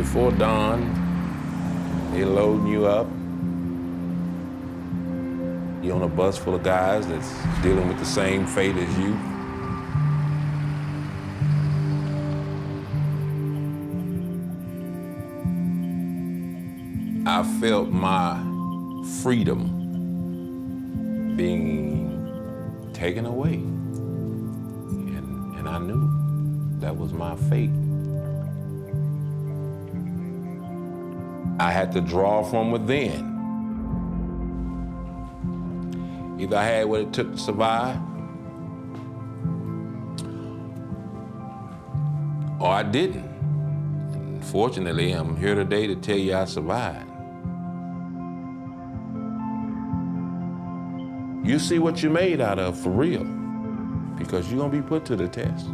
before dawn, they loading you up. You're on a bus full of guys that's dealing with the same fate as you. I felt my freedom being taken away. And I knew that was my fate. I had to draw from within. Either I had what it took to survive, or I didn't. And fortunately, I'm here today to tell you I survived. You see what you're made out of for real, because you're gonna be put to the test.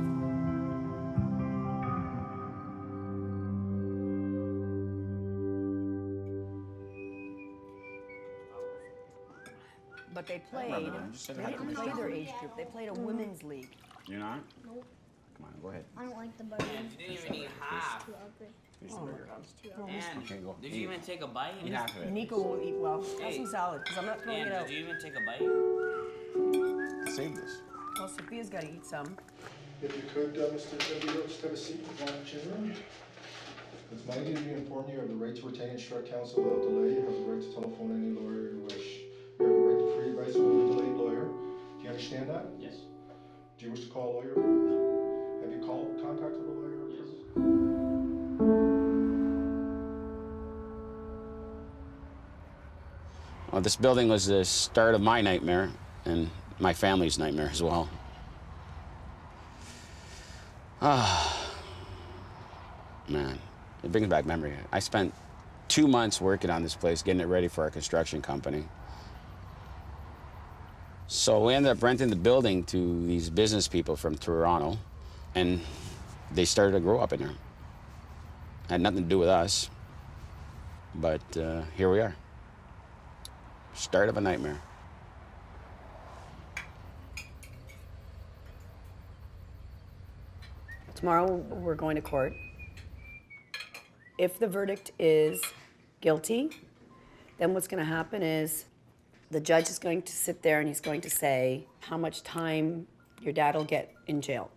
But they didn't play their age group. They played a women's league. You're not? Nope. Come on, go ahead. I don't like the burger. You didn't even eat half. Too ugly. Here's the burger. It's too ugly. And Okay, go. did you even take a bite? Eat half of it. Nico will eat well. Have Hey. some salad, because I'm not throwing And it out. did you even take a bite? Save this. Well, Sophia's got to eat some. If you could, Mr. Debbie, just have a seat and watch your room. It's my duty to inform you of the right to retain and instruct counsel without delay. You have the right to telephone any lawyer you wish. You have the right to free advice from a delayed lawyer. Do you understand that? Yes. Do you wish to call a lawyer? Have you contacted a lawyer? Yes. Well, this building was the start of my nightmare and my family's nightmare as well. Man, it brings back memory. I spent 2 months working on this place, getting it ready for our construction company. So we ended up renting the building to these business people from Toronto, and they started to grow up in there. Had nothing to do with us, but here we are. Start of a nightmare. Tomorrow, we're going to court. If the verdict is guilty, then what's going to happen is the judge is going to sit there and he's going to say how much time your dad will get in jail.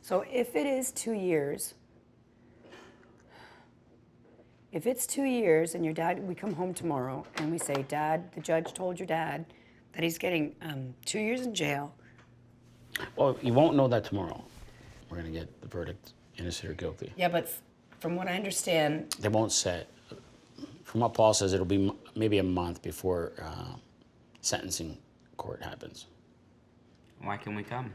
So if it is 2 years, if it's 2 years and your dad, we come home tomorrow and we say, Dad, the judge told your dad that he's getting 2 years in jail. Well, you won't know that tomorrow. We're gonna get the verdict, innocent or guilty. Yeah, but from what I understand, They won't set. From what Paul says, it'll be maybe a month before sentencing court happens. Why can we come?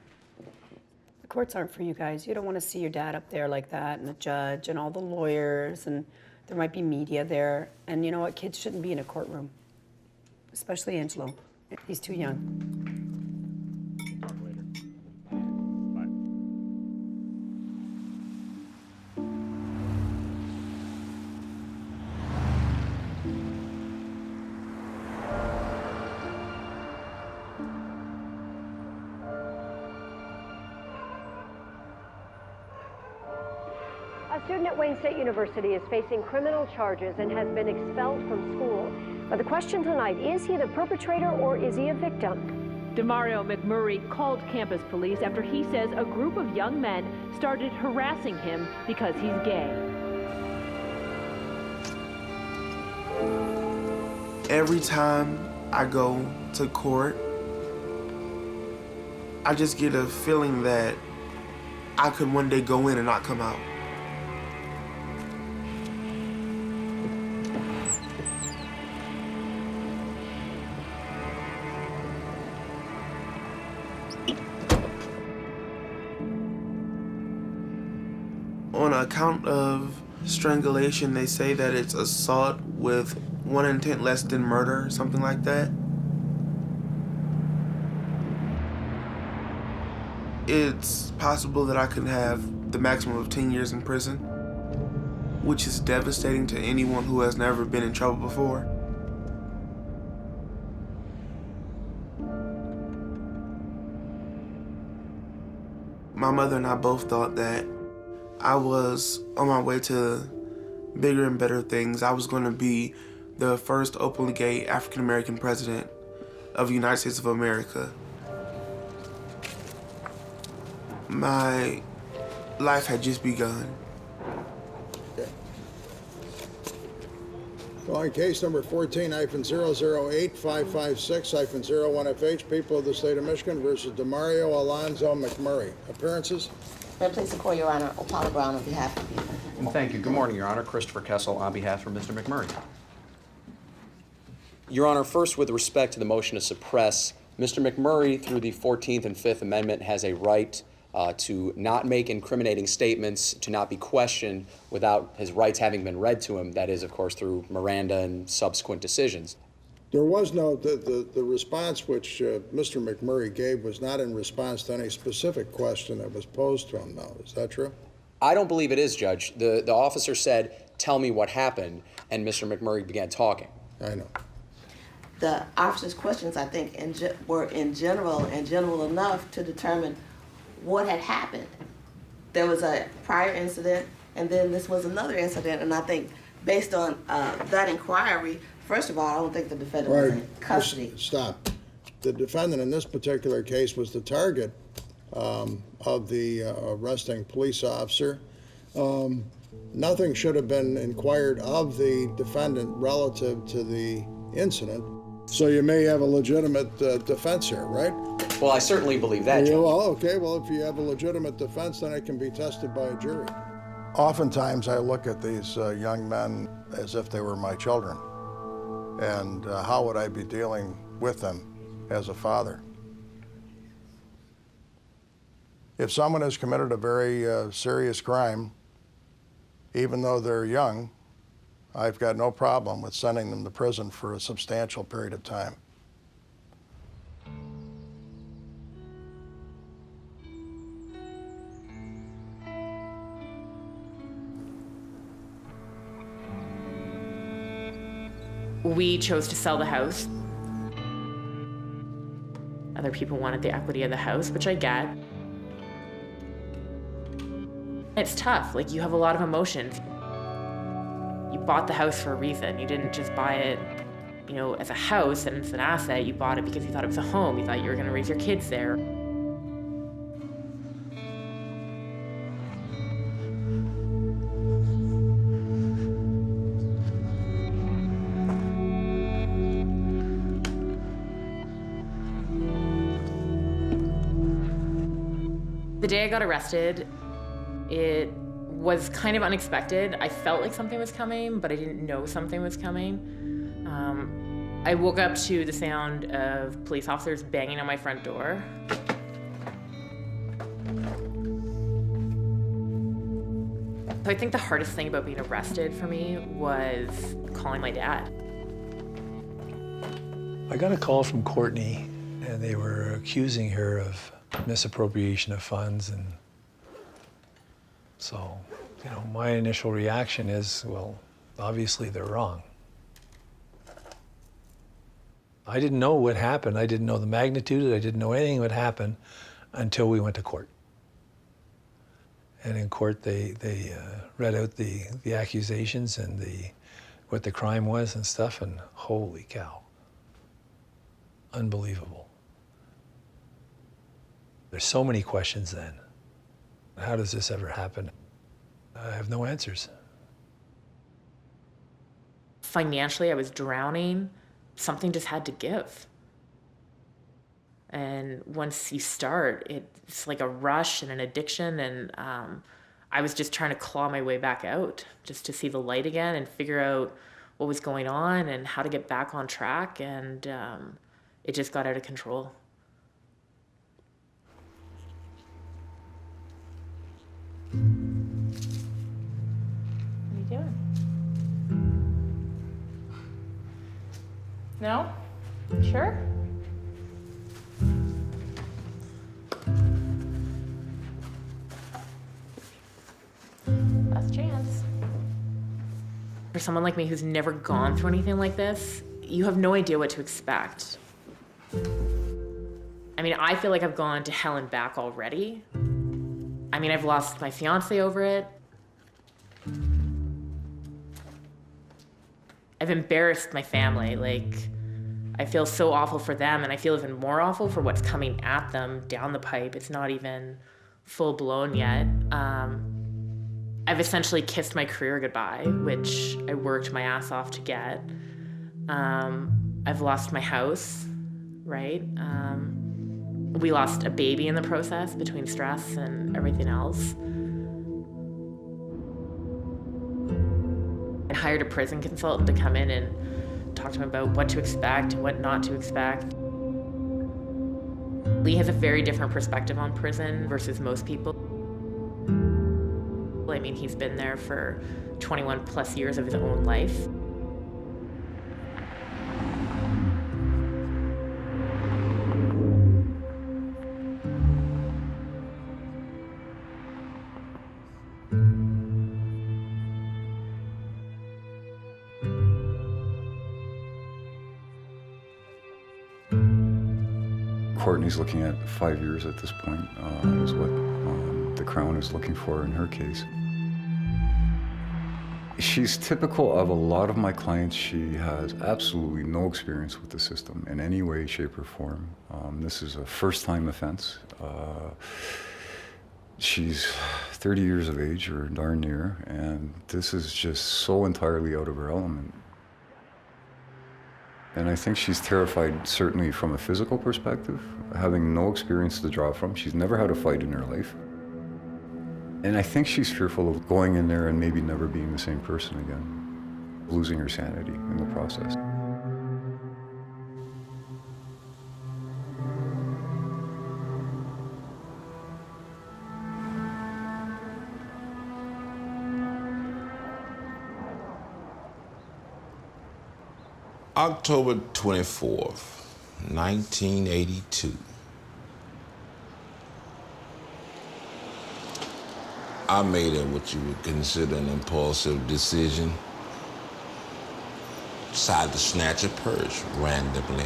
the courts aren't for you guys. You don't want to see your dad up there like that, and the judge and all the lawyers, and there might be media there. And you know what? Kids shouldn't be in a courtroom, especially Angelo. He's too young. Talk later. Bye. A student at Wayne State University is facing criminal charges and has been expelled from school. But the question tonight, is he the perpetrator or is he a victim? Demario McMurray called campus police after he says a group of young men started harassing him because he's gay. Every time I go to court, I just get a feeling that I could one day go in and not come out. On account of strangulation, they say that it's assault with one intent less than murder, something like that. It's possible that I could have the maximum of 10 years in prison, which is devastating to anyone who has never been in trouble before. My mother and I both thought that I was on my way to bigger and better things. I was going to be the first openly gay African American president of the United States of America. My life had just begun. Calling case number 14-008-556-01FH, people of the state of Michigan versus Demario Alonzo McMurray. Appearances? May it please the court, Your Honor, O'Connor Brown on behalf of the people. Thank you. Good morning, Your Honor. Christopher Kessel on behalf of Mr. McMurray. Your Honor, first with respect to the motion to suppress, Mr. McMurray, through the 14th and 5th Amendment, has a right to not make incriminating statements, to not be questioned without his rights having been read to him. That is, of course, through Miranda and subsequent decisions. There was no, the response which Mr. McMurray gave was not in response to any specific question that was posed to him, though. Is that true? I don't believe it is, Judge. The officer said, "Tell me what happened," and Mr. McMurray began talking. I know. The officer's questions, I think, were in general enough to determine what had happened. There was a prior incident, and then this was another incident, and I think based on that inquiry, first of all, I don't think the defendant was in custody. Stop. The defendant in this particular case was the target of the arresting police officer. Nothing should have been inquired of the defendant relative to the incident. So you may have a legitimate defense here, right? Well, I certainly believe that, Judge. Well, okay, well, if you have a legitimate defense, then it can be tested by a jury. Oftentimes I look at these young men as if they were my children. And how would I be dealing with them as a father? If someone has committed a very serious crime, even though they're young, I've got no problem with sending them to prison for a substantial period of time. We chose to sell the house. Other people wanted the equity of the house, which I get. It's tough, like you have a lot of emotions. You bought the house for a reason. You didn't just buy it, you know, as a house and it's an asset. You bought it because you thought it was a home. You thought you were gonna raise your kids there. The day I got arrested, it was kind of unexpected. I felt like something was coming, but I didn't know something was coming. I woke up to the sound of police officers banging on my front door. So I think the hardest thing about being arrested for me was calling my dad. I got a call from Courtney, and they were accusing her of misappropriation of funds, and so, you know, my initial reaction is, well, obviously they're wrong. I didn't know what happened. I didn't know the magnitude. I didn't know anything would happen until we went to court. And in court, they read out the accusations and what the crime was and stuff, and holy cow, unbelievable. There's so many questions then. How does this ever happen? I have no answers. Financially, I was drowning. Something just had to give. And once you start, it's like a rush and an addiction, and I was just trying to claw my way back out, just to see the light again and figure out what was going on and how to get back on track, and it just got out of control. What are you doing? No? Sure? Last chance. For someone like me who's never gone through anything like this, you have no idea what to expect. I mean, I feel like I've gone to hell and back already. I mean, I've lost my fiance over it. I've embarrassed my family. Like, I feel so awful for them, and I feel even more awful for what's coming at them down the pipe. It's not even full blown yet. I've essentially kissed my career goodbye, which I worked my ass off to get. I've lost my house, right? We lost a baby in the process between stress and everything else. I hired a prison consultant to come in and talk to him about what to expect and what not to expect. Lee has a very different perspective on prison versus most people. I mean, he's been there for 21 plus years of his own life. Courtney's looking at 5 years at this point, is what the Crown is looking for in her case. She's typical of a lot of my clients. She has absolutely no experience with the system in any way, shape, or form. This is a first-time offense. She's 30 years of age, or darn near, and this is just so entirely out of her element. And I think she's terrified, certainly from a physical perspective, having no experience to draw from. She's never had a fight in her life. And I think she's fearful of going in there and maybe never being the same person again, losing her sanity in the process. October 24th, 1982. I made what you would consider an impulsive decision. Decided to snatch a purse randomly.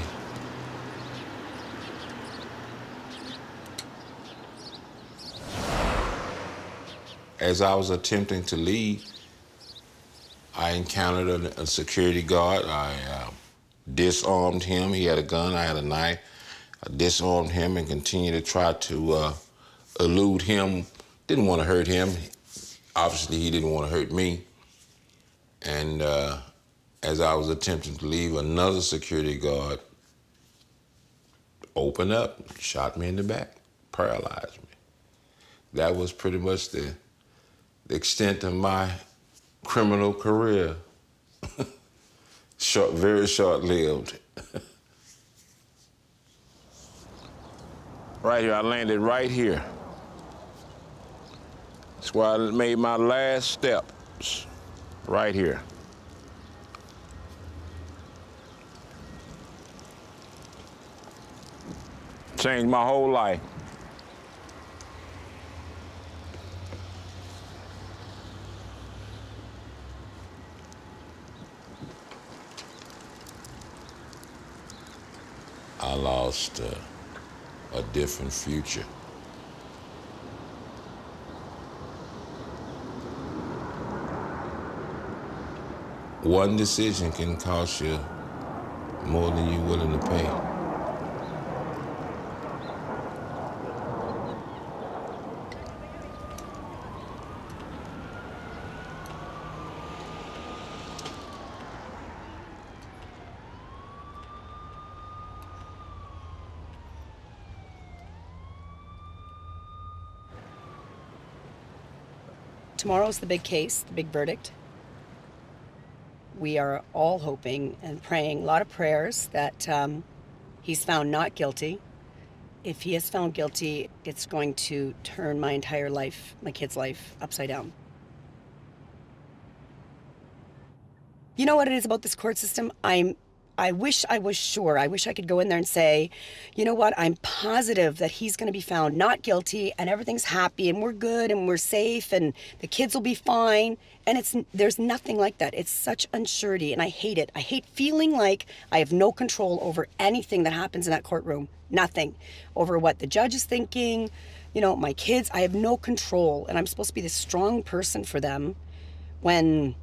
As I was attempting to leave, I encountered a security guard. I disarmed him. He had a gun, I had a knife. I disarmed him and continued to try to elude him. Didn't want to hurt him. Obviously, he didn't want to hurt me. And as I was attempting to leave, another security guard opened up, shot me in the back, paralyzed me. That was pretty much the extent of my criminal career. Very short-lived. Right here, I landed right here. That's where I made my last steps, right here. Changed my whole life. I lost a different future. One decision can cost you more than you're willing to pay. Tomorrow's the big case, the big verdict. We are all hoping and praying, a lot of prayers, that he's found not guilty. If he is found guilty, it's going to turn my entire life, my kid's life, upside down. You know what it is about this court system? I wish I was sure. I wish I could go in there and say, you know what, I'm positive that he's going to be found not guilty and everything's happy and we're good and we're safe and the kids will be fine. And there's nothing like that. It's such unsurety and I hate it. I hate feeling like I have no control over anything that happens in that courtroom. Nothing. Over what the judge is thinking, you know, my kids, I have no control. And I'm supposed to be this strong person for them when,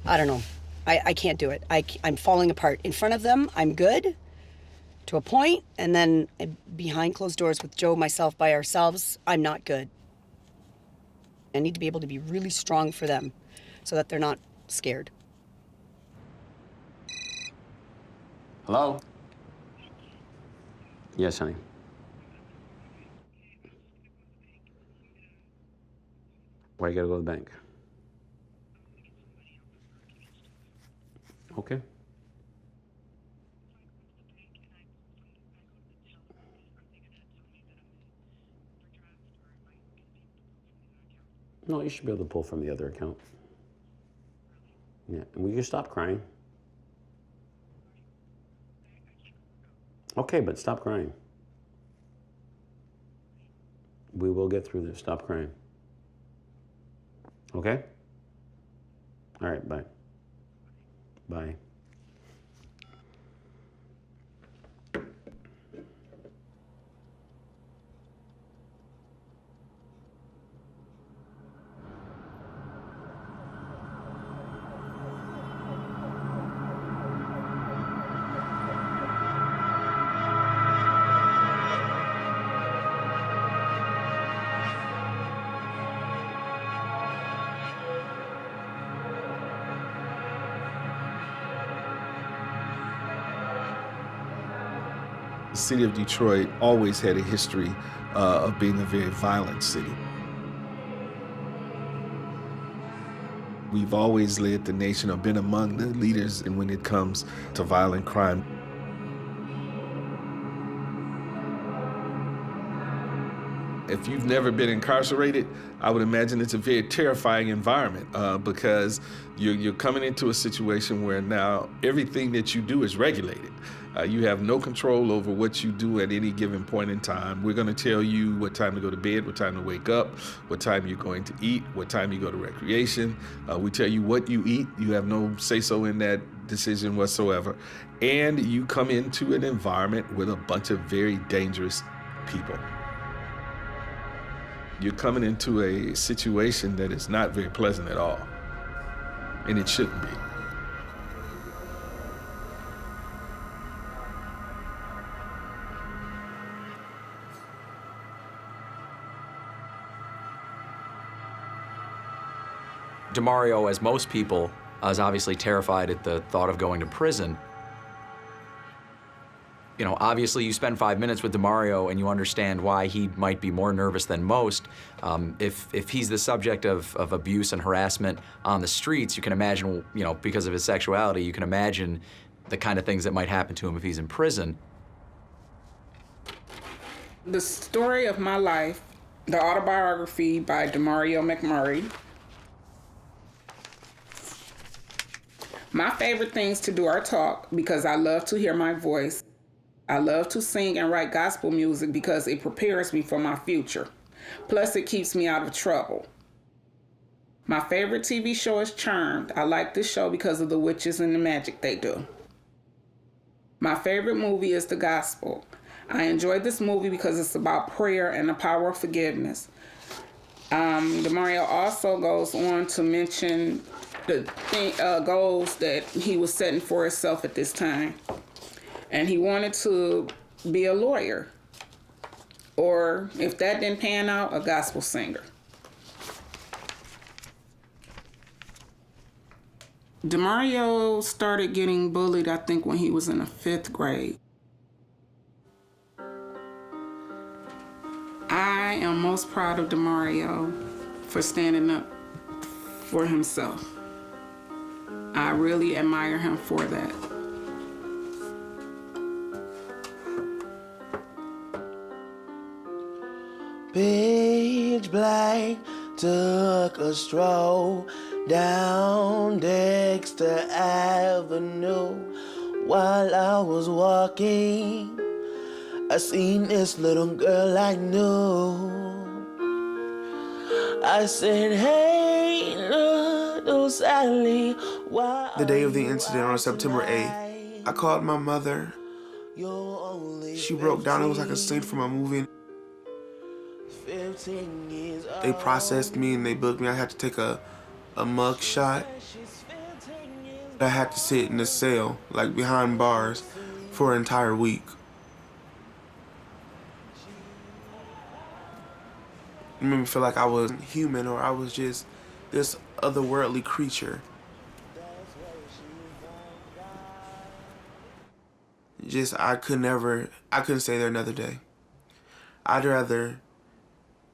I don't know. I can't do it. I'm falling apart. In front of them, I'm good to a point, and then behind closed doors with Joe, myself, by ourselves, I'm not good. I need to be able to be really strong for them so that they're not scared. Hello? Yes, honey. Why you gotta go to the bank? Okay. No, you should be able to pull from the other account. Yeah, will you stop crying? Okay, but stop crying. We will get through this. Stop crying. Okay? All right, bye. Bye. The city of Detroit always had a history of being a very violent city. We've always led the nation or been among the leaders when it comes to violent crime. If you've never been incarcerated, I would imagine it's a very terrifying environment because you're coming into a situation where now everything that you do is regulated. You have no control over what you do at any given point in time. We're going to tell you what time to go to bed, what time to wake up, what time you're going to eat, what time you go to recreation. We tell you what you eat. You have no say-so in that decision whatsoever. And you come into an environment with a bunch of very dangerous people. You're coming into a situation that is not very pleasant at all, and it shouldn't be. DeMario, as most people, is obviously terrified at the thought of going to prison. You know, obviously you spend 5 minutes with DeMario and you understand why he might be more nervous than most. If he's the subject of abuse and harassment on the streets, you can imagine, you know, because of his sexuality, you can imagine the kind of things that might happen to him if he's in prison. The Story of My Life, the autobiography by DeMario McMurray. My favorite things to do are talk because I love to hear my voice. I love to sing and write gospel music because it prepares me for my future. Plus, it keeps me out of trouble. My favorite TV show is Charmed. I like this show because of the witches and the magic they do. My favorite movie is The Gospel. I enjoyed this movie because it's about prayer and the power of forgiveness. DeMario also goes on to mention the goals that he was setting for himself at this time. And he wanted to be a lawyer, or if that didn't pan out, a gospel singer. DeMario started getting bullied, I think, when he was in the 5th grade. I am most proud of DeMario for standing up for himself. I really admire him for that. Pitch black, took a stroll down Dexter Avenue. While I was walking, I seen this little girl I knew. I said, hey, little Sally, why? The day of the incident on September 8th, I called my mother. She broke down. It was like a scene from a movie. They processed me and they booked me. I had to take a mug shot. I had to sit in a cell, like behind bars, for an entire week. It made me feel like I wasn't human, or I was just this otherworldly creature. I couldn't stay there another day. I'd rather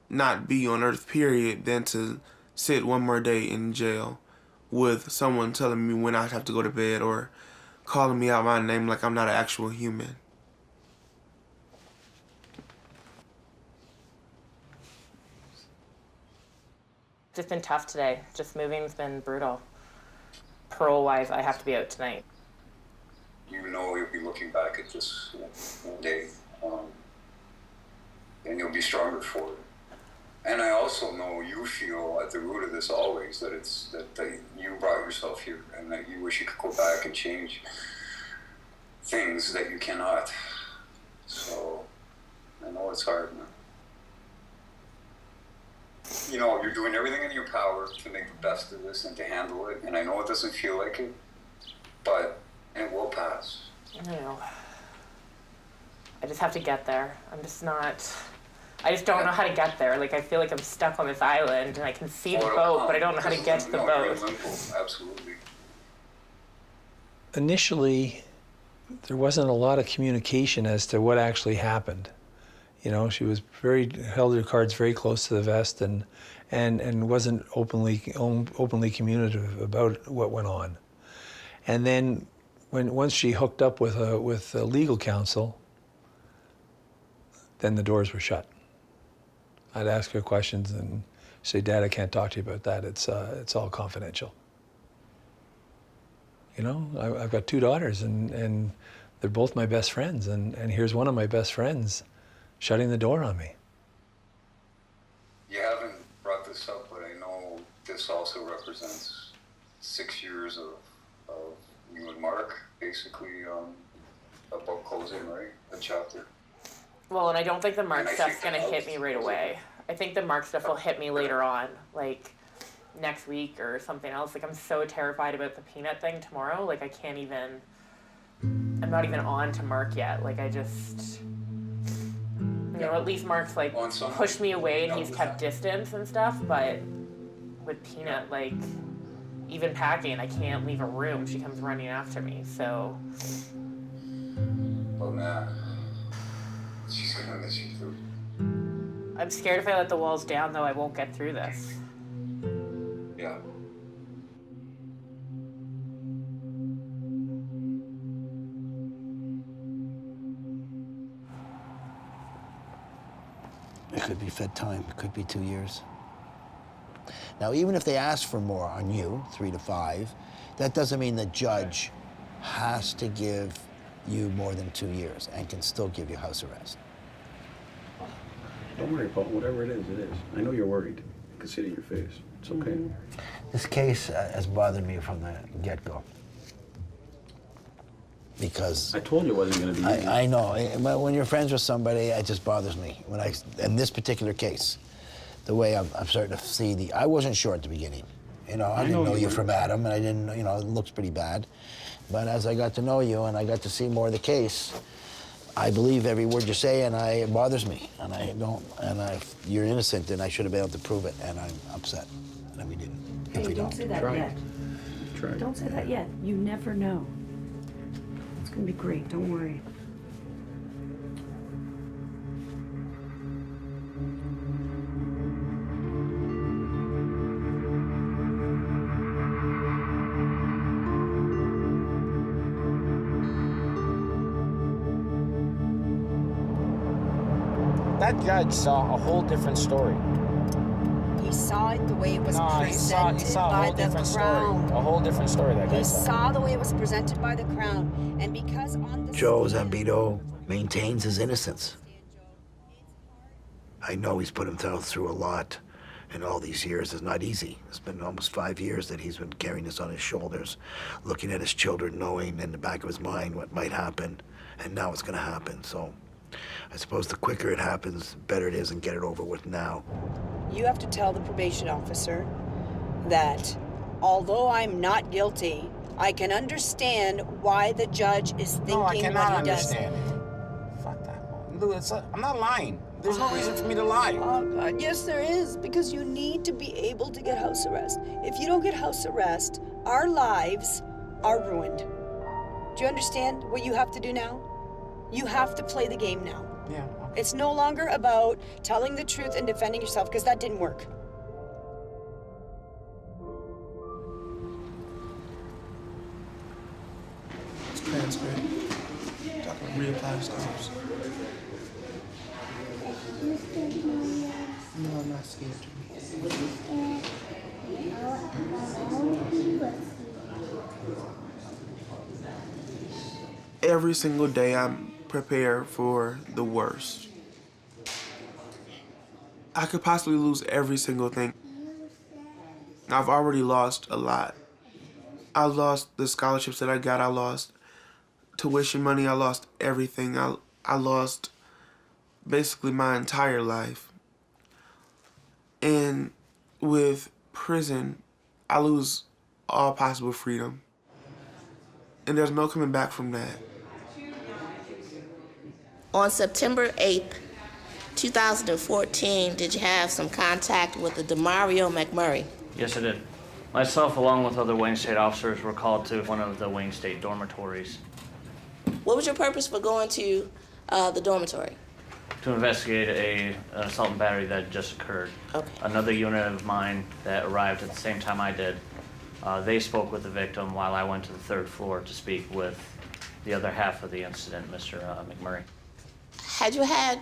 not be on earth, period, than to sit one more day in jail with someone telling me when I have to go to bed or calling me out my name like I'm not an actual human. It's been tough today. Just moving's been brutal. Parole-wise, I have to be out tonight. You know you'll be looking back at this one day, and you'll be stronger for it. And I also know you feel at the root of this always that it's that you brought yourself here, and that you wish you could go back and change things that you cannot. So I know it's hard, man. You know, you're doing everything in your power to make the best of this and to handle it, and I know it doesn't feel like it, but it will pass. I know. I just have to get there. I just don't know how to get there. Like, I feel like I'm stuck on this island and I can see the boat, but I don't know how to get to the boat. Absolutely. Initially, there wasn't a lot of communication as to what actually happened. You know, she was held her cards very close to the vest and wasn't openly communicative about what went on. And then once she hooked up with a legal counsel, then the doors were shut. I'd ask her questions and say, "Dad, I can't talk to you about that. It's all confidential." You know, I've got 2 daughters and they're both my best friends, and here's one of my best friends shutting the door on me. You haven't brought this up, but I know this also represents 6 years of you and Mark, basically, a book closing, right? A chapter. Well, and I don't think the Mark stuff's gonna hit me right away. I think the Mark stuff will hit me later on, like next week or something else. Like, I'm so terrified about the peanut thing tomorrow. Like, I'm not even on to Mark yet. Like, at least Mark's like pushed me away and he's kept distance and stuff, but with Peanut, like, even packing, I can't leave a room. She comes running after me, so. Oh, man. She's gonna miss you too. I'm scared if I let the walls down, though, I won't get through this. Yeah. It could be fed time. It could be 2 years. Now, even if they ask for more on you, 3 to 5, that doesn't mean the judge has to give you more than 2 years and can still give you house arrest. Don't worry, Paul. Whatever it is, it is. I know you're worried. I can see it in your face. It's okay. This case has bothered me from the get-go. Because I told you it wasn't going to be easy. I know. When you're friends with somebody, it just bothers me. In this particular case, the way I'm starting to see I wasn't sure at the beginning. You know, I didn't know you from Adam, and I didn't, it looks pretty bad. But as I got to know you and I got to see more of the case, I believe every word you say, and it bothers me. If you're innocent, then I should have been able to prove it, and I'm upset that we didn't. Hey, don't say that yet. Don't say that yet. You never know. It's gonna be great, don't worry. That judge saw a whole different story. He saw it the way it was presented he saw a by whole the different Crown. story. A whole different story that guy He saw. saw the way it was presented by the Crown, and because on the Joe Zambito maintains his innocence. I know he's put himself through a lot in all these years. It's not easy. It's been almost 5 years that he's been carrying this on his shoulders, looking at his children, knowing in the back of his mind what might happen, and now it's going to happen. So I suppose the quicker it happens, the better it is, and get it over with now. You have to tell the probation officer that although I'm not guilty, I can understand why the judge is thinking No, I cannot what he does. understand it. Fuck that. Dude, I'm not lying. There's no reason for me to lie. Oh, God, yes, there is, because you need to be able to get house arrest. If you don't get house arrest, our lives are ruined. Do you understand what you have to do now? You have to play the game now. Yeah. It's no longer about telling the truth and defending yourself, because that didn't work. It's transcript. Talking real life stories. No, I'm not scared. Every single day I'm prepared for the worst. I could possibly lose every single thing. I've already lost a lot. I lost the scholarships that I got. I lost tuition money. I lost everything. I lost basically my entire life. And with prison, I lose all possible freedom. And there's no coming back from that. On September 8th, 2014, did you have some contact with the DeMario McMurray? Yes, I did. Myself, along with other Wayne State officers, were called to one of the Wayne State dormitories. What was your purpose for going to the dormitory? To investigate an assault and battery that had just occurred. Okay. Another unit of mine that arrived at the same time I did, they spoke with the victim while I went to the third floor to speak with the other half of the incident, Mr. McMurray. Had you had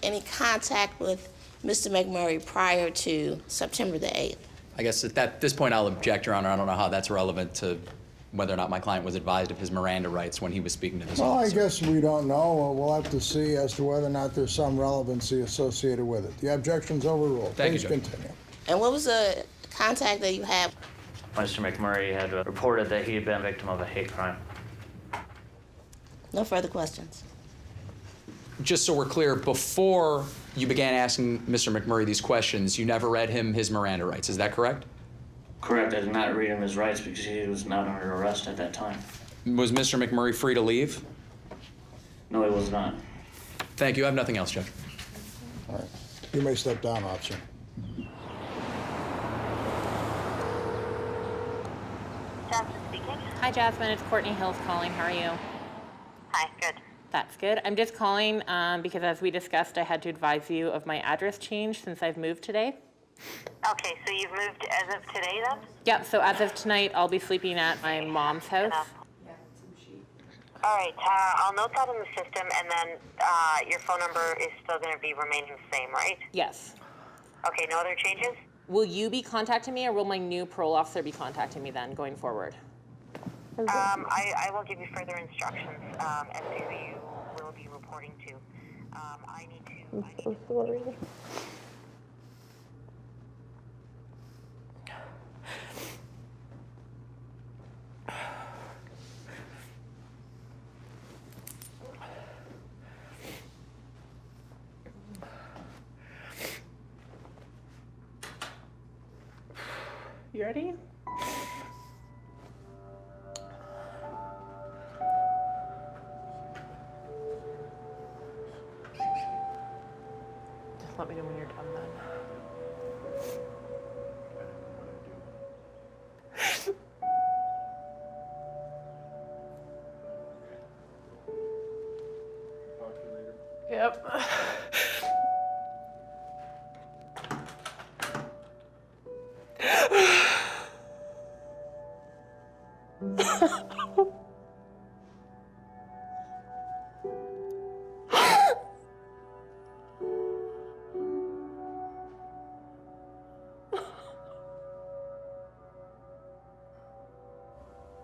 any contact with Mr. McMurray prior to September the 8th? I guess at this point I'll object, Your Honor. I don't know how that's relevant to whether or not my client was advised of his Miranda rights when he was speaking to this Well, officer. I guess we don't know. We'll have to see as to whether or not there's some relevancy associated with it. The objection's overruled. Thank you, Please Judge. continue. And what was the contact that you had? Mr. McMurray had reported that he had been a victim of a hate crime. No further questions. Just so we're clear, before you began asking Mr. McMurray these questions, you never read him his Miranda rights. Is that correct? Correct, I did not read him his rights because he was not under arrest at that time. Was Mr. McMurray free to leave? No, he was not. Thank you. I have nothing else, Judge. All right. You may step down, officer. Jasmine speaking. Hi, Jasmine. It's Courtney Hills calling. How are you? Hi, good. That's good. I'm just calling because, as we discussed, I had to advise you of my address change since I've moved today. Okay, so you've moved as of today then? Yep, so as of tonight, I'll be sleeping at my mom's house. All right, I'll note that in the system, and then your phone number is still going to be remaining the same, right? Yes. Okay, no other changes? Will you be contacting me, or will my new parole officer be contacting me then, going forward? I will give you further instructions as to who you will be reporting to. I'm so sorry. You ready? Just let me know when you're done then. Yep.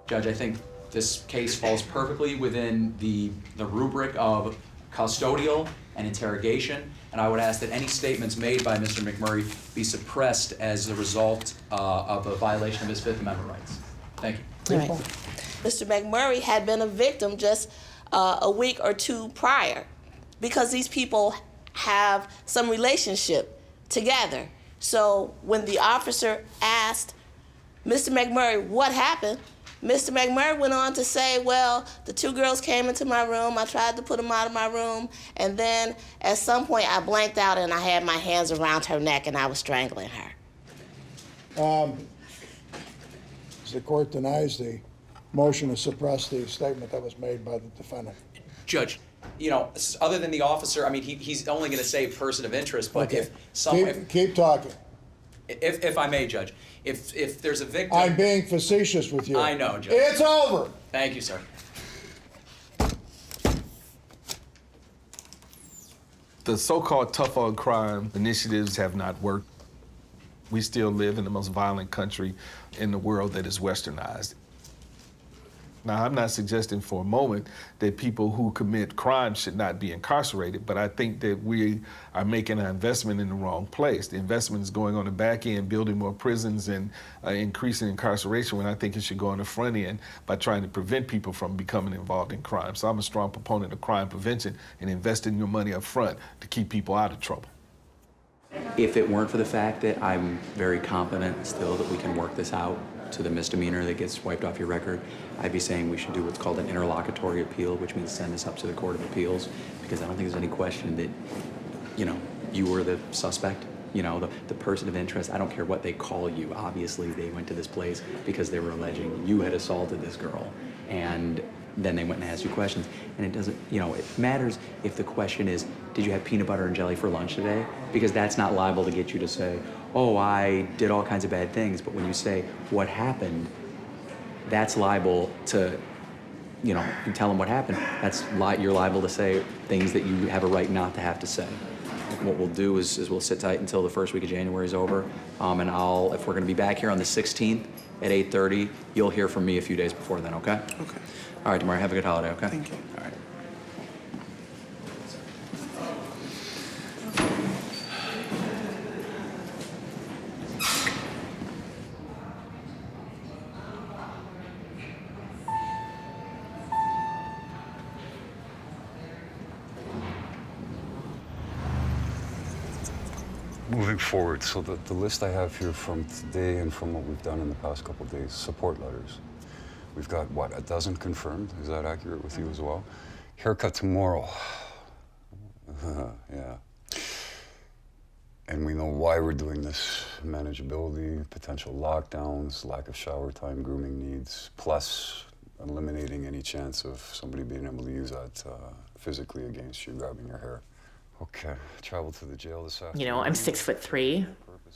Judge, I think this case falls perfectly within the rubric of custodial and interrogation, and I would ask that any statements made by Mr. McMurray be suppressed as a result of a violation of his Fifth Amendment rights. Thank you. Right. Mr. McMurray had been a victim just a week or two prior because these people have some relationship together. So when the officer asked Mr. McMurray what happened, Mr. McMurray went on to say, well, the 2 girls came into my room, I tried to put them out of my room, and then at some point I blanked out and I had my hands around her neck and I was strangling her. The court denies the motion to suppress the statement that was made by the defendant. Judge, you know, other than the officer, I mean, he's only going to say person of interest, but Okay. if someone... Keep talking. If I may, Judge, if there's a victim... I'm being facetious with you. I know, Judge. It's over. Thank you, sir. The so-called tough on crime initiatives have not worked. We still live in the most violent country in the world that is westernized. Now, I'm not suggesting for a moment that people who commit crimes should not be incarcerated, but I think that we are making an investment in the wrong place. The investment is going on the back end, building more prisons and increasing incarceration, when I think it should go on the front end by trying to prevent people from becoming involved in crime. So I'm a strong proponent of crime prevention and investing your money up front to keep people out of trouble. If it weren't for the fact that I'm very confident still that we can work this out to the misdemeanor that gets wiped off your record, I'd be saying we should do what's called an interlocutory appeal, which means send this up to the Court of Appeals, because I don't think there's any question that, you know, you were the suspect, you know, the person of interest. I don't care what they call you. Obviously, they went to this place because they were alleging you had assaulted this girl, and then they went and asked you questions. And it doesn't, you know, it matters if the question is, did you have peanut butter and jelly for lunch today? Because that's not liable to get you to say, oh, I did all kinds of bad things. But when you say, what happened, that's liable to, you know, you tell them what happened. You're liable to say things that you have a right not to have to say. What we'll do is we'll sit tight until the first week of January is over. And if we're gonna be back here on the 16th at 8:30, you'll hear from me a few days before then, okay? Okay. All right, Damari, have a good holiday, okay? Thank you. All right. Moving forward, so the list I have here from today and from what we've done in the past couple of days, support letters. We've got, what, 12 confirmed? Is that accurate with you as well? Haircut tomorrow. Yeah. And we know why we're doing this. Manageability, potential lockdowns, lack of shower time, grooming needs, plus eliminating any chance of somebody being able to use that physically against you, grabbing your hair. Okay, travel to the jail this afternoon. You know, I'm 6'3".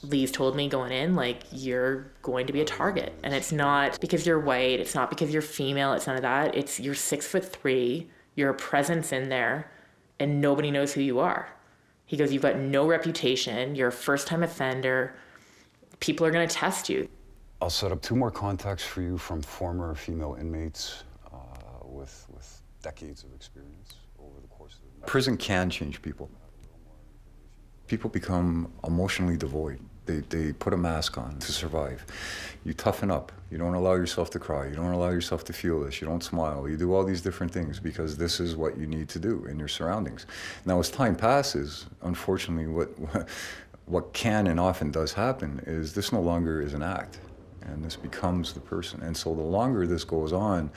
Lee's told me going in, like, you're going to be a target. And it's not because you're white, it's not because you're female, it's none of that. It's you're 6'3", you're a presence in there, and nobody knows who you are. He goes, you've got no reputation, you're a first-time offender, people are gonna test you. I'll set up 2 more contacts for you from former female inmates with decades of experience over the course of the... Prison can change people. People become emotionally devoid. They put a mask on to survive. You toughen up. You don't allow yourself to cry. You don't allow yourself to feel this. You don't smile. You do all these different things because this is what you need to do in your surroundings. Now, as time passes, unfortunately, what can and often does happen is this no longer is an act, and this becomes the person. And so the longer this goes on,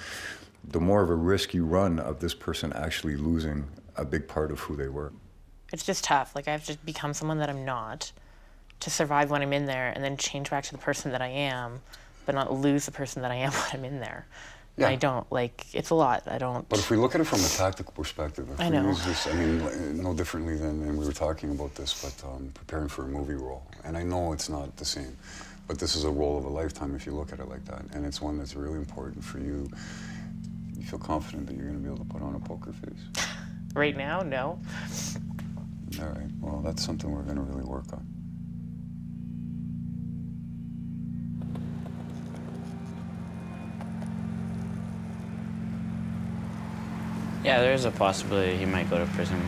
the more of a risk you run of this person actually losing a big part of who they were. It's just tough. Like, I have to become someone that I'm not to survive when I'm in there and then change back to the person that I am, but not lose the person that I am when I'm in there. Yeah. I don't, like, it's a lot. I don't... But if we look at it from a tactical perspective, if I we know. use this, I mean, no differently than, and we were talking about this, but preparing for a movie role. And I know it's not the same, but this is a role of a lifetime if you look at it like that. And it's one that's really important for you. You feel confident that you're going to be able to put on a poker face? Right now, no. All right, well, that's something we're going to really work on. Yeah, there's a possibility he might go to prison.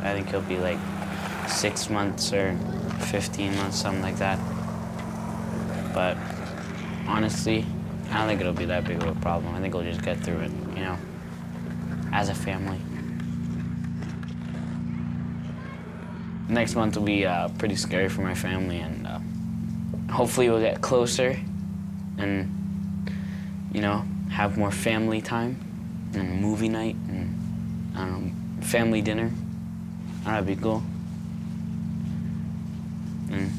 I think he'll be like 6 months or 15 months, something like that. But honestly, I don't think it'll be that big of a problem. I think we'll just get through it, you know, as a family. Next month will be pretty scary for my family, and hopefully we'll get closer and you know, have more family time and movie night and, I don't know, family dinner. That'd be cool. And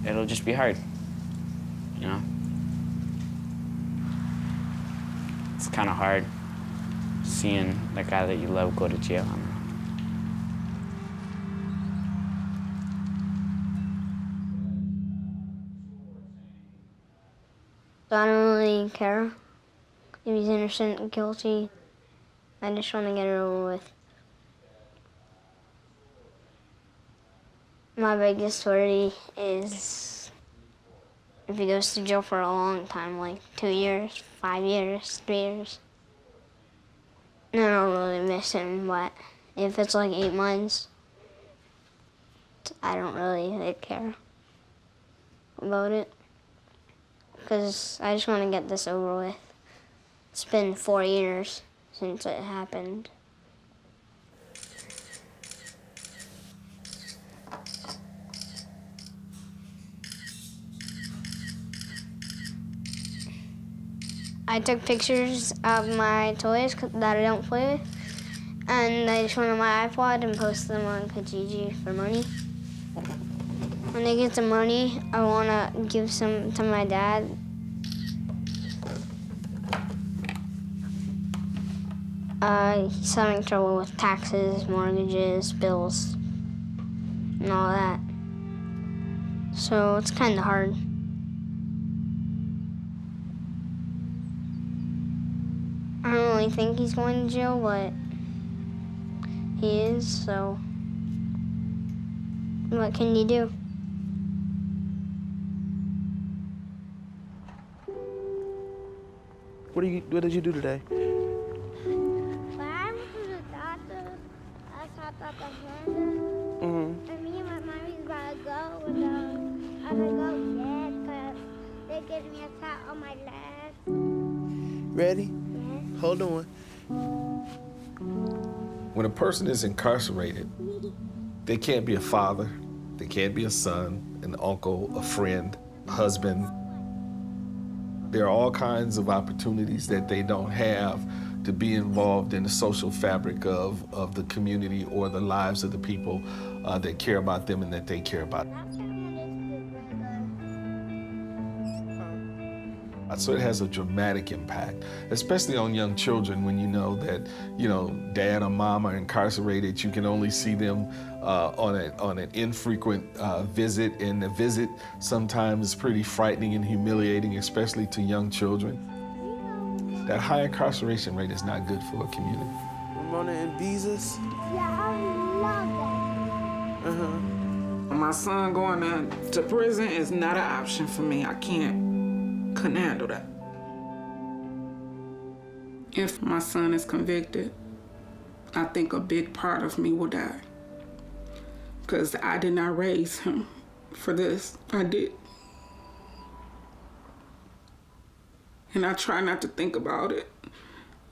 it'll just be hard, you know? It's kind of hard seeing the guy that you love go to jail. I don't know. So I don't really care if he's innocent or guilty. I just want to get it over with. My biggest worry is if he goes to jail for a long time, like 2 years, 5 years, 3 years. And I don't really miss him, but if it's like 8 months, I don't really care about it. Because I just want to get this over with. It's been 4 years since it happened. I took pictures of my toys that I don't play with, and I just went on my iPod and posted them on Kijiji for money. When I get the money, I want to give some to my dad. He's having trouble with taxes, mortgages, bills, and all that. So it's kind of hard. I don't really think he's going to jail, but he is, so what can you do? What did you do today? When I went to the doctor, I saw Dr. Hannah, and me and my mommy's about to go, and I'm gonna go dead because they gave me a tap on my leg. Ready? Yes. Hold on. When a person is incarcerated, they can't be a father, they can't be a son, an uncle, a friend, a husband. There are all kinds of opportunities that they don't have to be involved in the social fabric of the community or the lives of the people that care about them and that they care about. So it has a dramatic impact, especially on young children when you know that, dad or mom are incarcerated. You can only see them on an infrequent visit, and the visit sometimes is pretty frightening and humiliating, especially to young children. That high incarceration rate is not good for a community. Ramona and Beezus? Yeah, I love that. My son going to prison is not an option for me. I couldn't handle that. If my son is convicted, I think a big part of me will die. Because I did not raise him for this. I did. And I try not to think about it.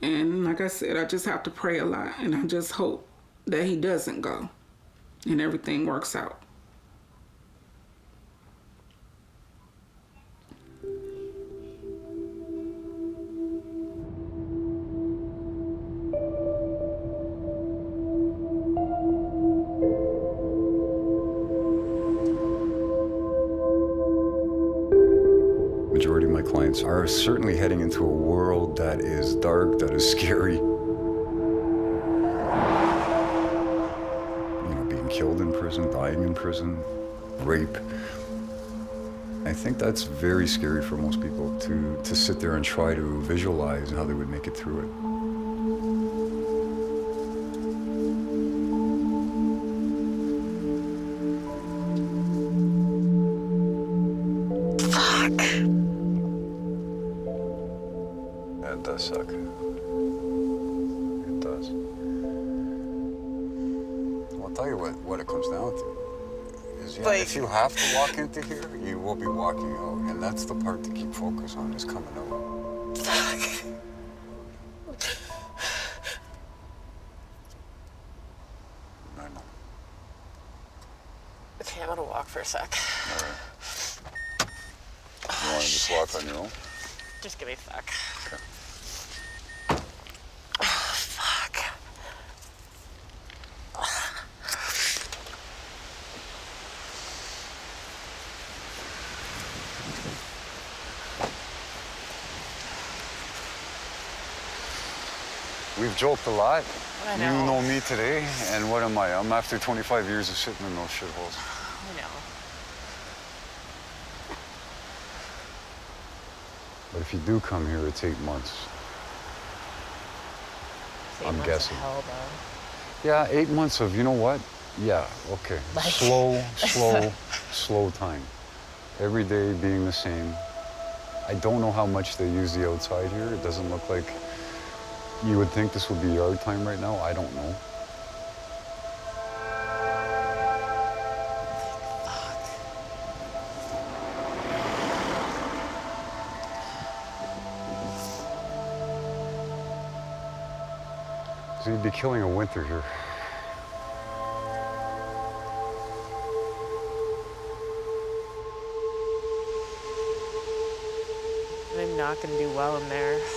And like I said, I just have to pray a lot. And I just hope that he doesn't go and everything works out. Majority of my clients are certainly heading into a world that is dark, that is scary. Being killed in prison, dying in prison, rape. I think that's very scary for most people to sit there and try to visualize how they would make it through it. It does suck. It does. I'll tell you what it comes down to is, if you have to walk into here, you will be walking out, and that's the part to keep focus on, is coming out. Fuck. I know. Okay, I'm gonna walk for a sec. All right. You want to just walk on your own? Just give me a sec. We've joked a lot. I You know. know me today, and what am I? I'm after 25 years of sitting in those shitholes. I know. But if you do come here, it's 8 months. It's 8 I'm months guessing. Of hell, though. Yeah, 8 months of, you know what? Yeah, okay. Like- Slow time. Every day being the same. I don't know how much they use the outside here. It doesn't look like you would think this would be yard time right now. I don't know. So you'd be killing a winter here. I'm not gonna do well in there. –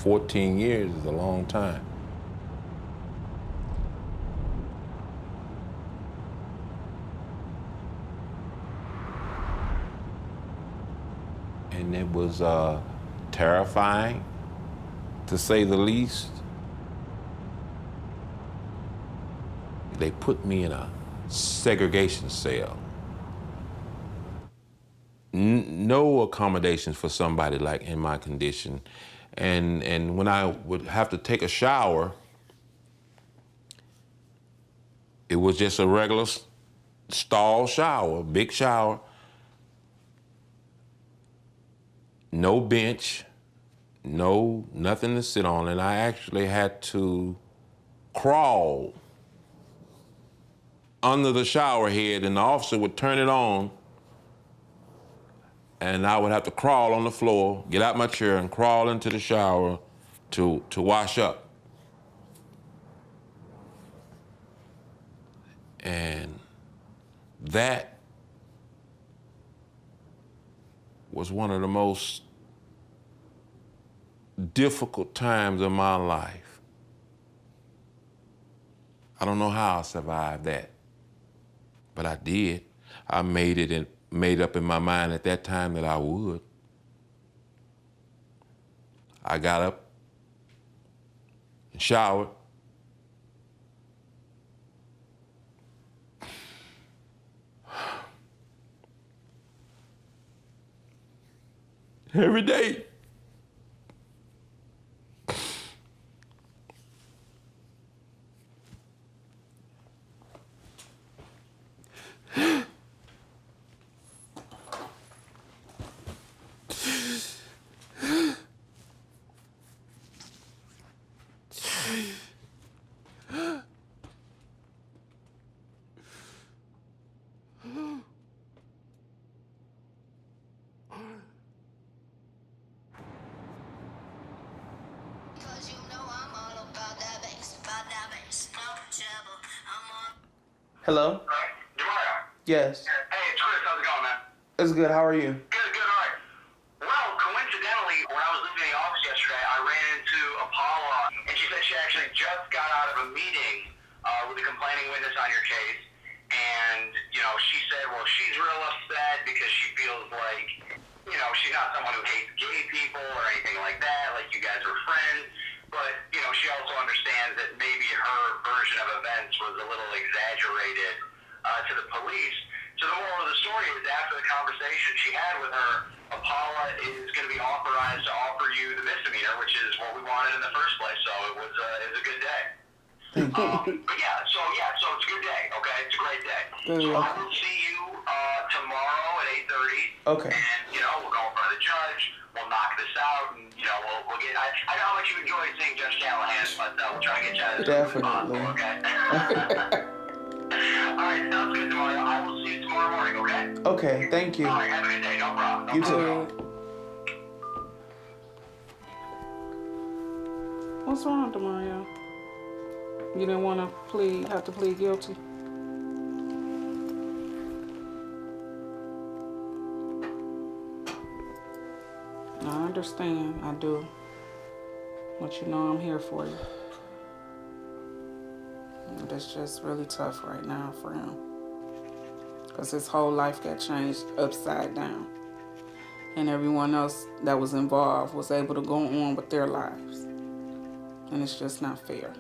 14 years is a long time. And it was terrifying, to say the least. They put me in a segregation cell. No accommodations for somebody like in my condition. And when I would have to take a shower, it was just a regular stall shower, big shower. No bench, nothing to sit on, and I actually had to crawl under the shower head, and the officer would turn it on, and I would have to crawl on the floor, get out my chair, and crawl into the shower to wash up. And that was one of the most difficult times of my life. I don't know how I survived that, but I did. I made it and made up in my mind at that time that I would. I got up and showered. Every day. Hello? Yes. Hey, it's Chris. How's it going, man? It's good. How are you? Good, all right. Well, coincidentally, when I was leaving the office yesterday, I ran into Paula, and she said she actually just got out of a meeting with a complaining witness on your case. And, she said, well, she's real upset because she feels like, she's not someone who hates gay people or anything like that, like you guys are friends. But, she also understands that maybe her version of events was a little exaggerated to the police. So the moral of the story is after the conversation she had with her, Paula is going to be authorized to offer you the misdemeanor, which is what we wanted in the first place. So it was a good day. But so it's a good day, okay? It's a great day. So I will see you tomorrow at 8:30. Okay. And, we'll go in front of the judge, we'll knock this out, and, we'll get, I know how much you enjoy seeing Judge Callahan, but we'll try to get you out of this as soon as possible, okay? All right, sounds good, Demario. I will see you tomorrow morning, okay? Okay, thank you. All right, have a good day, no problem. You too. What's wrong, Demario? You didn't want to have to plead guilty? I understand, I do. But I'm here for you. And it's just really tough right now for him. Because his whole life got changed upside down. And everyone else that was involved was able to go on with their lives. And it's just not fair.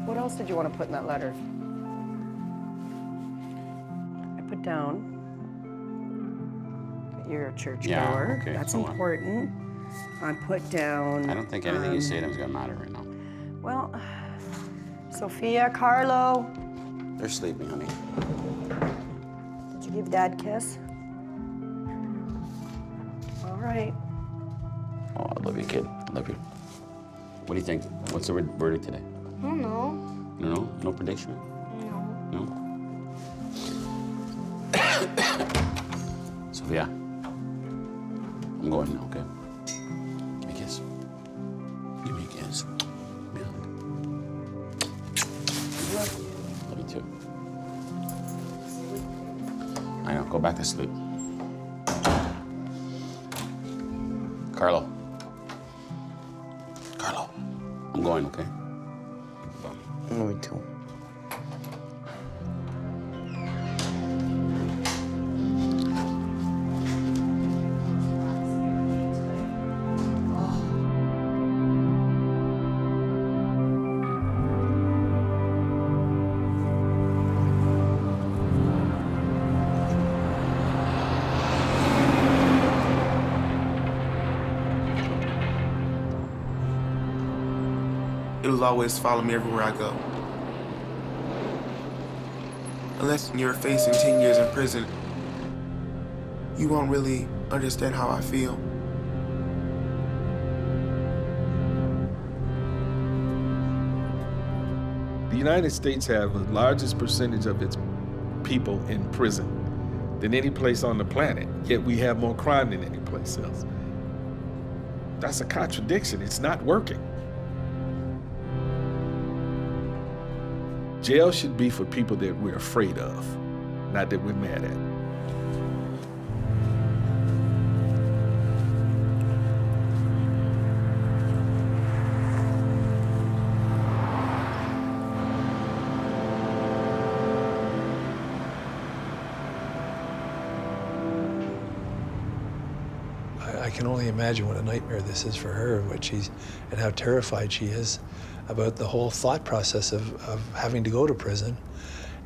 What else did you want to put in that letter? I put down that you're a churchgoer. Okay, That's so what? important. I put down. I don't think anything you say to him is gonna matter right now. Well, Sophia, Carlo. They're sleeping, honey. Did you give Dad a kiss? All right. Oh, I love you, kid. I love you. What do you think? What's the verdict today? I don't know. No? No prediction? No. No? Sophia, I'm going now, okay? Give me a kiss. Give me a kiss. Give me a hug. Love you too. I know, go back to sleep. Carlo. Carlo, I'm going, okay? Me too. It'll always follow me everywhere I go. Unless you're facing 10 years in prison, you won't really understand how I feel. The United States have the largest percentage of its people in prison than any place on the planet, yet we have more crime than any place else. That's a contradiction. It's not working. Jail should be for people that we're afraid of, not that we're mad at. I can only imagine what a nightmare this is for her, and how terrified she is about the whole thought process of having to go to prison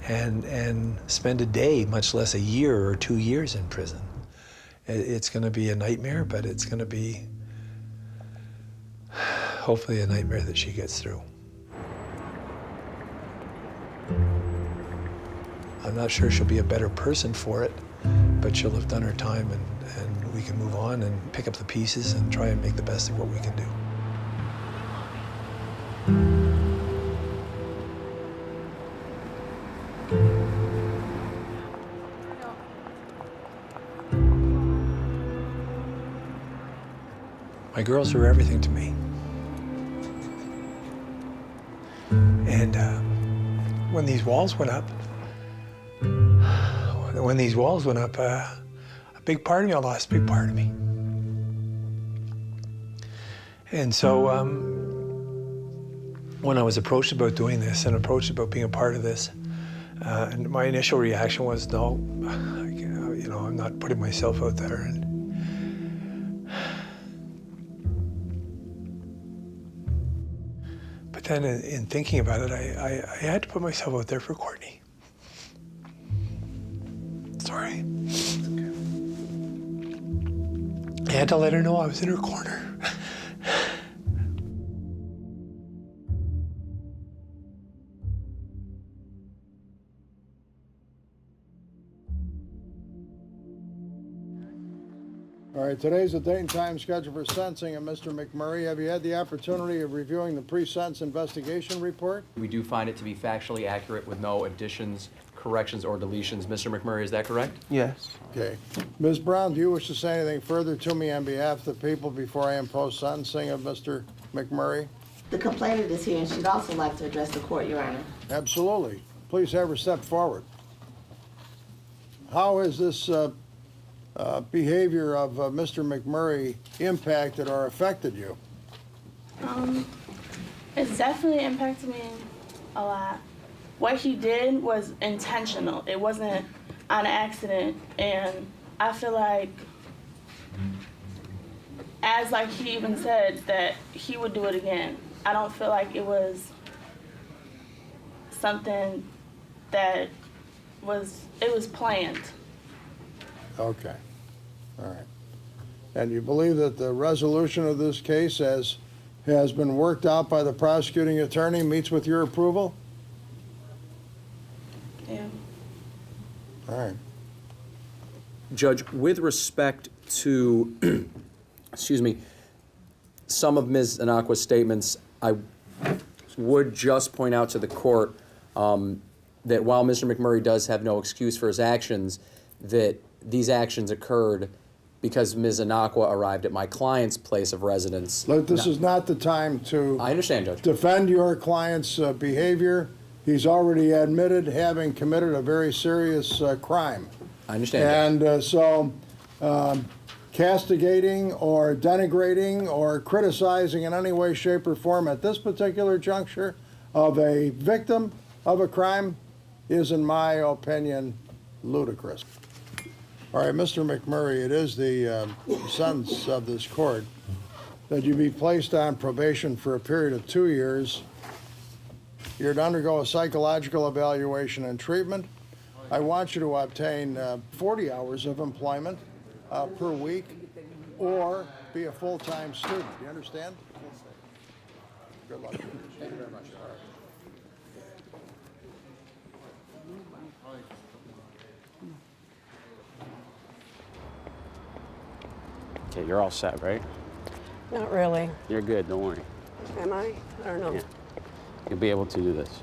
and spend a day, much less a year or 2 years in prison. It's going to be a nightmare, but it's going to be hopefully a nightmare that she gets through. I'm not sure she'll be a better person for it, but she'll have done her time, and we can move on and pick up the pieces and try and make the best of what we can do. My girls are everything to me. And when these walls went up, when these walls went up, a big part of me, I lost a big part of me. And so when I was approached about doing this and approached about being a part of this, and my initial reaction was, no, you know, I'm not putting myself out there. But then in thinking about it, I had to put myself out there for Courtney. Sorry. I had to let her know I was in her corner. All right, today's the date and time scheduled for sentencing of Mr. McMurray. Have you had the opportunity of reviewing the pre-sentence investigation report? We do find it to be factually accurate with no additions, corrections, or deletions. Mr. McMurray, is that correct? Yes. Okay. Ms. Brown, do you wish to say anything further to me on behalf of the people before I impose sentencing of Mr. McMurray? The complainant is here, and she'd also like to address the court, Your Honor. Absolutely. Please have her step forward. How has this behavior of Mr. McMurray impacted or affected you? It's definitely impacted me a lot. What he did was intentional. It wasn't on accident, and I feel like, as like he even said, that he would do it again. I don't feel like it was something that it was planned. Okay. All right. And you believe that the resolution of this case has been worked out by the prosecuting attorney, meets with your approval? Yeah. All right. Judge, with respect to, excuse me, some of Ms. Anakwa's statements, I would just point out to the court that while Mr. McMurray does have no excuse for his actions, that these actions occurred because Ms. Anakwa arrived at my client's place of residence. Look, this is not the time to I understand, Judge. defend your client's behavior. He's already admitted having committed a very serious crime. I understand. And so castigating or denigrating or criticizing in any way, shape, or form at this particular juncture of a victim of a crime is, in my opinion, ludicrous. All right, Mr. McMurray, it is the sentence of this court that you be placed on probation for a period of 2 years. You're to undergo a psychological evaluation and treatment. I want you to obtain 40 hours of employment per week or be a full-time student. Do you understand? Good luck. Thank you very much. Okay, you're all set, right? Not really. You're good, don't worry. Am I? I don't know. Yeah. You'll be able to do this.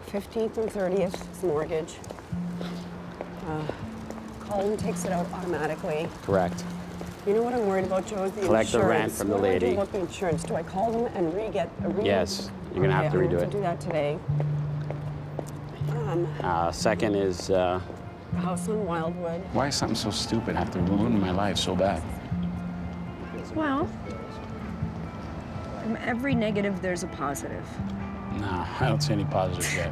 15th and 30th is mortgage. Colin takes it out automatically. Correct. You know what I'm worried about, Joe? Is the Collect the insurance. rent from the What do I do lady. about the insurance? Do I call them and Yes, you're gonna have to Okay, redo I'm it. gonna do that today. Second is, The house on Wildwood. why is something so stupid have to ruin my life so bad? Well, from every negative, there's a positive. Nah, I don't see any positives yet.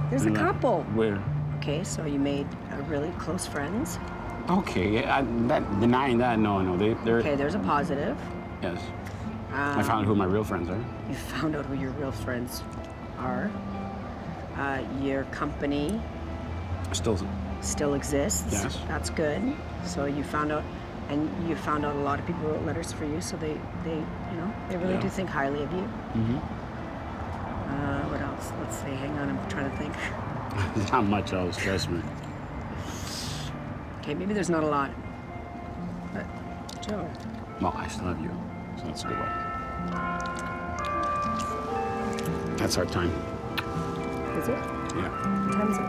There's a couple. Where? Okay, so you made really close friends. Okay, denying that, no, they're. Okay, there's a positive. Yes. I found who my real friends are. You found out who your real friends are. Your company Still exists. Yes. That's good. So you found out, and you found out a lot of people wrote letters for you. So they really Yeah. do think highly of you. Mm-hmm. What else? Let's see. Hang on, I'm trying to think. Not much else, trust me. Okay, maybe there's not a lot. But Joe. Well, I still have you, so that's a good one. That's our time. Is it? Yeah. What time is it?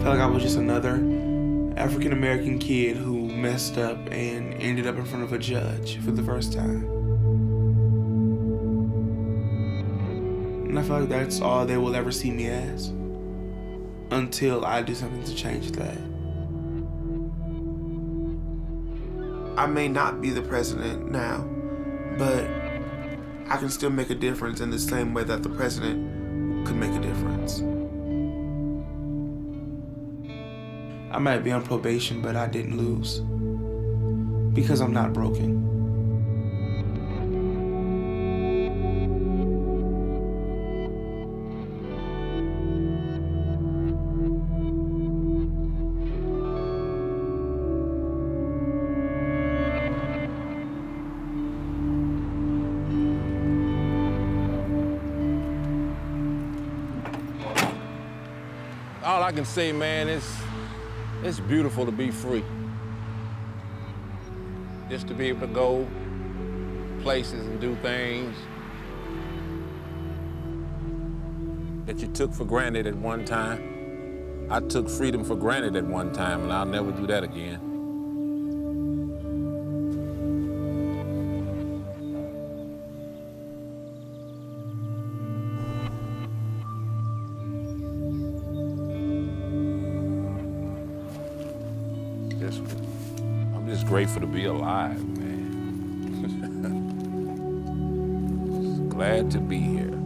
felt like I was just another African American kid who messed up and ended up in front of a judge for the first time. And I feel like that's all they will ever see me as until I do something to change that. I may not be the president now, but I can still make a difference in the same way that the president could make a difference. I might be on probation, but I didn't lose because I'm not broken. All I can say, man, it's beautiful to be free. Just to be able to go places and do things that you took for granted at one time. I took freedom for granted at one time, and I'll never do that again. I'm just grateful to be alive, man. Just glad to be here.